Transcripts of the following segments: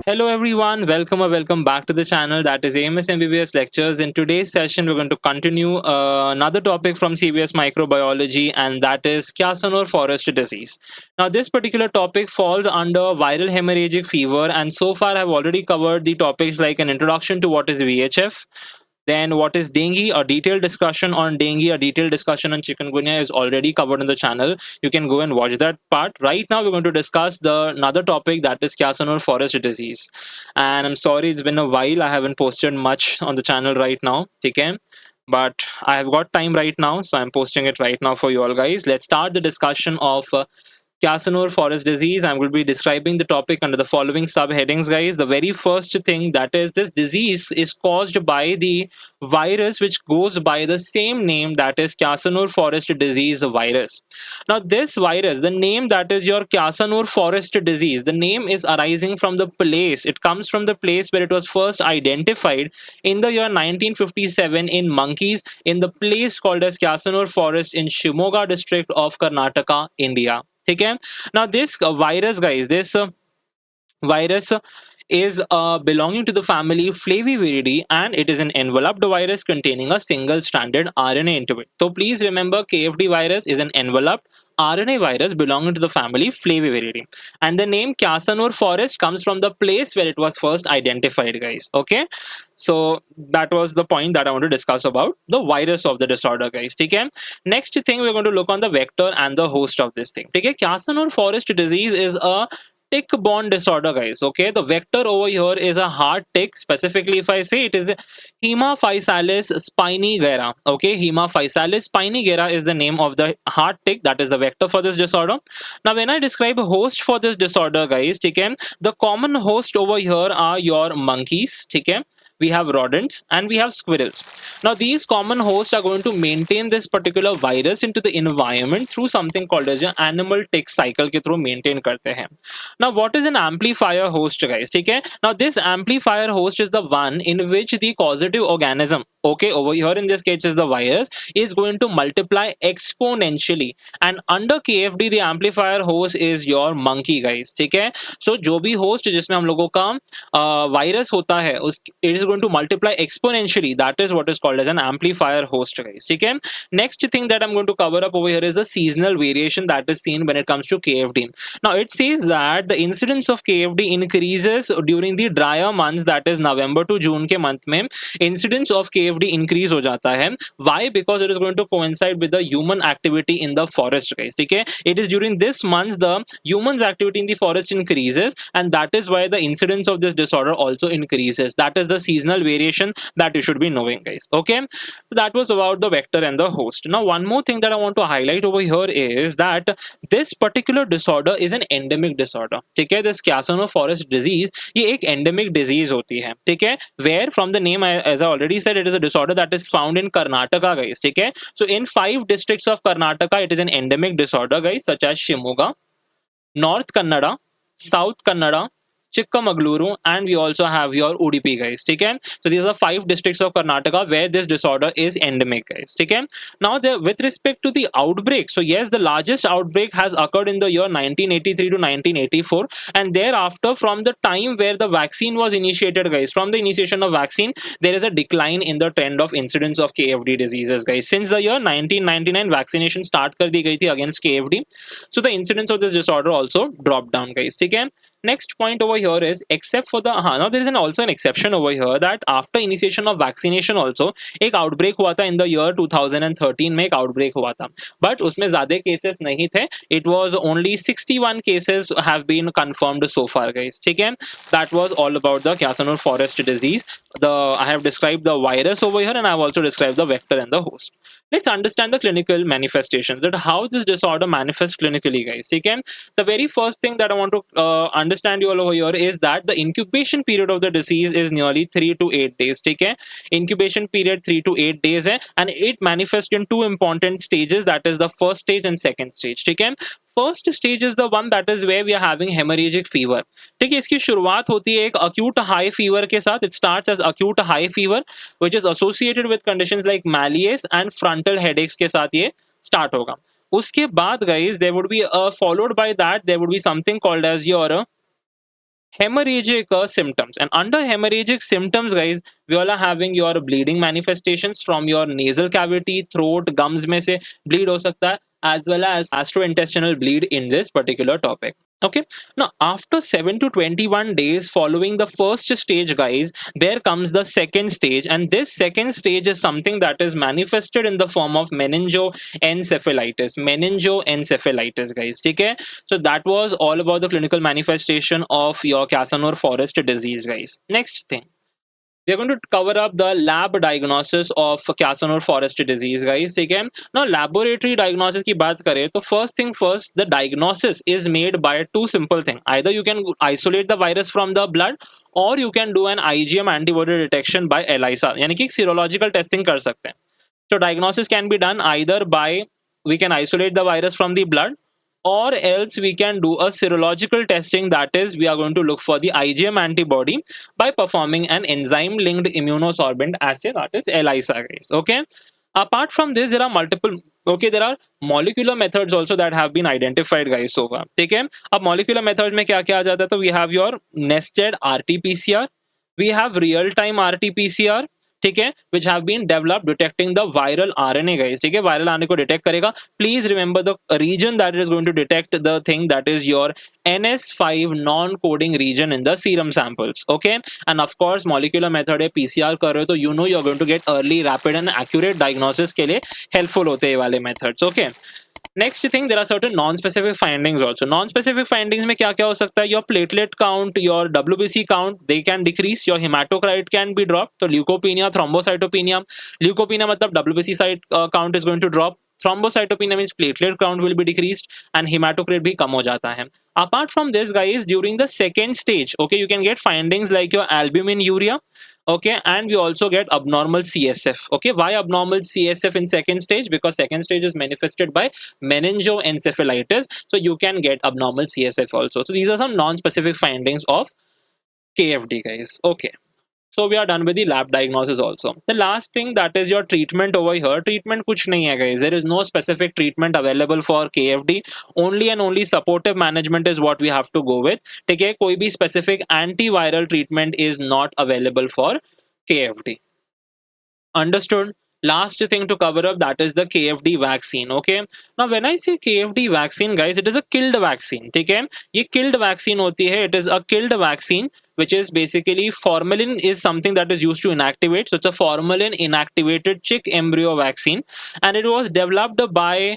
Hello everyone, welcome or welcome back to the channel that is AMS MBBS Lectures. In today's session, we're going to continue another topic from CBS Microbiology, and that is Kyasanur forest disease. Now, this particular topic falls under viral hemorrhagic fever, and so far I've already covered the topics like an introduction to what is VHF, then what is dengue, a detailed discussion on dengue, a detailed discussion on chikungunya is already covered on the channel. You can go and watch that part. Right now we're going to discuss the another topic that is Kyasanur forest disease. And I'm sorry it's been a while. I haven't posted much on the channel right now. Okay? But I have got time right now, so I'm posting it right now for you all guys. Let's start the discussion of Kyasanur forest disease. I'm going to be describing the topic under the following subheadings, guys. The very first thing that is this disease is caused by the virus which goes by the same name, that is Kyasanur forest disease virus. Now, this virus, the name that is your Kyasanur forest disease, the name is arising from the place. It comes from the place where it was first identified in the year 1957 in monkeys in the place called as Kyasanur forest in Shimoga district of Karnataka, India. Okay. Now this virus, guys, this virus is belonging to the family Flaviviridae, and it is an enveloped virus containing a single stranded RNA into it. So please remember, KFD virus is an enveloped RNA virus belonging to the family Flaviviridae, and the name Kyasanur forest comes from the place where it was first identified, guys. Okay, so that was the point that I want to discuss about the virus of the disorder, guys. Okay, next thing we're going to look on the vector and the host of this thing. Okay, Kyasanur forest disease is a tick-borne disorder, guys. Okay, the vector over here is a hard tick. Specifically, if I say it is Haemaphysalis spinigera. Okay, Haemaphysalis spinigera is the name of the hard tick, that is the vector for this disorder. Now, when I describe a host for this disorder, guys, okay, the common host over here are your monkeys. Okay, we have rodents and we have squirrels. Now, these common hosts are going to maintain this particular virus into the environment through something called as an animal tick cycle के through maintain करते हैं. Now, what is an amplifier host, guys? Okay, now this amplifier host is the one in which the causative organism, okay, over here in this case is the virus, is going to multiply exponentially, and under KFD the amplifier host is your monkey, guys. ठीक है, so जो भी host जिसमें हम लोगों का virus होता है उस it is going to multiply exponentially, that is what is called as an amplifier host, guys. Okay, next thing that I'm going to cover up over here is the seasonal variation that is seen when it comes to KFD. Now, it says that the incidence of KFD increases during the drier months, that is November to June के month में incidence of KFD increase हो जाता है. Why? Because it is going to coincide with the human activity in the forest, guys. Okay, it is during this month the humans activity in the forest increases, and that is why the incidence of this disorder also increases. That is the seasonal variation that you should be knowing, guys. Okay, so that was about the vector and the host. Now, one more thing that I want to highlight over here is that this particular disorder is an endemic disorder. ठीक है, this Kyasanur forest disease ये एक endemic disease होती है. ठीक है, where from the name, as I already said, it is a disorder that is found in Karnataka, guys. ठीक है, so in 5 districts of Karnataka it is an endemic disorder, guys, such as Shimoga, North Kannada, South Kannada, Chikmagaluru, and we also have your Udupi, guys. Okay, so these are 5 districts of Karnataka where this disorder is endemic, guys. Okay, now with respect to the outbreak, so yes, the largest outbreak has occurred in the year 1983 to 1984, and thereafter, from the time where the vaccine was initiated, guys, from the initiation of vaccine, there is a decline in the trend of incidence of KFD diseases, guys. Since the year 1999, vaccination start कर दी गई थी against KFD, so the incidence of this disorder also dropped down, guys. Okay. Next point over here is, except for the now there is also an exception over here that after initiation of vaccination also एक outbreak हुआ था in the year 2013 में एक outbreak हुआ था, but उसमें ज़्यादा cases नहीं थे. It was only 61 cases have been confirmed so far, guys. ठीक है, that was all about the Kyasanur forest disease. I have described the virus over here, and I have also described the vector and the host. Let's understand the clinical manifestations, that how this disorder manifests clinically, guys. Okay, the very first thing that I want to understand you all over here is that the incubation period of the disease is nearly 3 to 8 days. Okay, incubation period 3 to 8 days hai, and it manifests in 2 important stages, that is the first stage and second stage. Okay, first stage is the one that is where we are having haemorrhagic fever. ठीक है, इसकी शुरुआत होती है एक acute high fever के साथ. It starts as acute high fever which is associated with conditions like malaise and frontal headaches के साथ ये स्टार्ट होगा. उसके बाद guys there would be followed by that there would be something called as your hemorrhagic symptoms. And under hemorrhagic symptoms, guys, we all are having your bleeding manifestations from your nasal cavity, throat, gums में से bleed हो सकता है, as well as gastrointestinal bleed in this particular topic. Okay, now after 7 to 21 days following the first stage, guys, there comes the second stage, and this second stage is something that is manifested in the form of meningoencephalitis. Meningoencephalitis, guys. Okay, so that was all about the clinical manifestation of your Casanova-Forest disease, guys. Next thing, we are going to cover up the lab diagnosis of Casanova-Forest disease, guys. Again, now laboratory diagnosis की बात करें तो first thing first, the diagnosis is made by two simple things. Either you can isolate the virus from the blood, or you can do an IgM antibody detection by ELISA, यानी कि serological testing कर सकते हैं. So diagnosis can be done either by, we can isolate the virus from the blood, or else we can do a serological testing, that is we are going to look for the IgM antibody by performing an enzyme linked immunosorbent assay, that is ELISA, guys. Okay, apart from this there are multiple, okay, there are molecular methods also that have been identified, guys, so far. ठीक है, अब molecular methods में क्या क्या आ जाता है, तो we have your nested RT-PCR, we have real time RT-PCR, ठीक है, which have been developed detecting the viral RNA, guys. ठीक है, viral RNA को detect करेगा. Please remember the region that is going to detect the thing, that is your NS5 non-coding region in the serum samples. Okay, and of course molecular method है, PCR कर रहे हो तो you know you are going to get early, rapid and accurate diagnosis के लिए helpful होते हैं ये वाले methods. Okay, next thing, there are certain non-specific findings also. Non-specific findings में क्या क्या हो सकता है, your platelet count, your WBC count, they can decrease, your hematocrit can be dropped. तो leukopenia, thrombocytopenia, leukopenia मतलब WBC site count is going to drop, thrombocytopenia means platelet count will be decreased, and hematocrit भी कम हो जाता है. Apart from this, guys, during the second stage, okay, you can get findings like your albumin urea, okay, and we also get abnormal CSF. Okay, why abnormal CSF in second stage? Because second stage is manifested by meningoencephalitis, so you can get abnormal CSF also. So these are some non-specific findings of KFD, guys. Okay, so we are done with the lab diagnosis also. The last thing, that is your treatment over here. Treatment कुछ नहीं है, guys. There is no specific treatment available for KFD. Only and only supportive management is what we have to go with. ठीक है, कोई भी specific antiviral treatment is not available for KFD. Understood? Last thing to cover up, that is the KFD vaccine. Okay, now when I say KFD vaccine, guys, it is a killed vaccine. ठीक है, ये killed vaccine होती है. It is a killed vaccine, which is basically formalin is something that is used to inactivate. So it's a formalin inactivated chick embryo vaccine, and it was developed by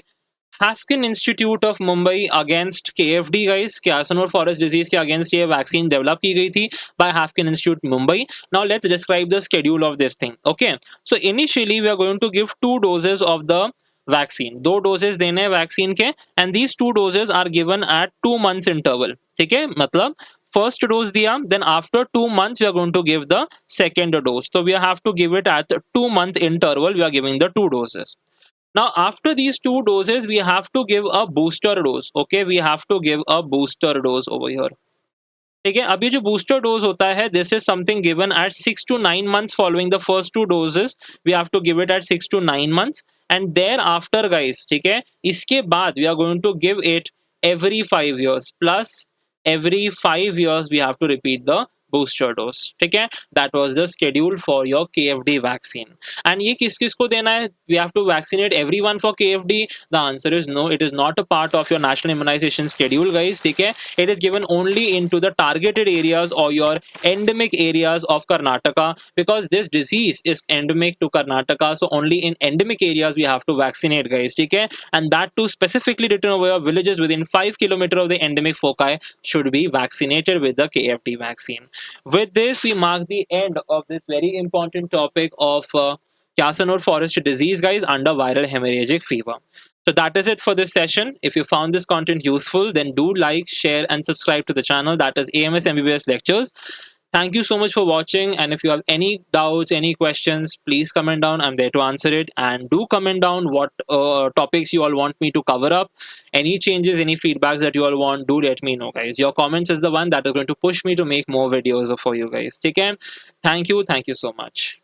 Haskell Institute of Mumbai against KFD, guys. Casanova-Forest disease के against ये vaccine develop की गई थी by Haskell Institute Mumbai. Now let's describe the schedule of this thing. Okay, so initially we are going to give 2 doses of the vaccine. 2 doses देने हैं vaccine के, and these 2 doses are given at 2 months interval. ठीक है, मतलब first dose दिया, then after 2 months we are going to give the second dose. So we have to give it at 2-month interval. We are giving the 2 doses. Now after these 2 doses we have to give a booster dose. Okay, we have to give a booster dose over here. ठीक है, अब ये जो booster dose होता है, this is something given at 6 to 9 months following the first 2 doses. We have to give it at 6 to 9 months, and thereafter, guys, ठीक है, इसके बाद we are going to give it every 5 years, plus every 5 years we have to repeat the booster dose. ठीक है, that was the schedule for your KFD vaccine. And ये किस किस को देना है? We have to vaccinate everyone for KFD. The answer is no, it is not a part of your national immunization schedule, guys. ठीक है, it is given only into the targeted areas or your endemic areas of Karnataka, because this disease is endemic to Karnataka. So only in endemic areas we have to vaccinate, guys. ठीक है, and that too specifically written over your villages within 5 kilometers of the endemic foci should be vaccinated with the KFD vaccine. With this, we mark the end of this very important topic of Casanova-Forest disease, guys, under viral hemorrhagic fever. So that is it for this session. If you found this content useful, then do like, share, and subscribe to the channel. That is AMS MBBS Lectures. Thank you so much for watching, and if you have any doubts, any questions, please comment down. I'm there to answer it, and do comment down what topics you all want me to cover up. Any changes, any feedbacks that you all want, do let me know, guys. Your comments is the one that is going to push me to make more videos for you guys. Take care. Thank you so much.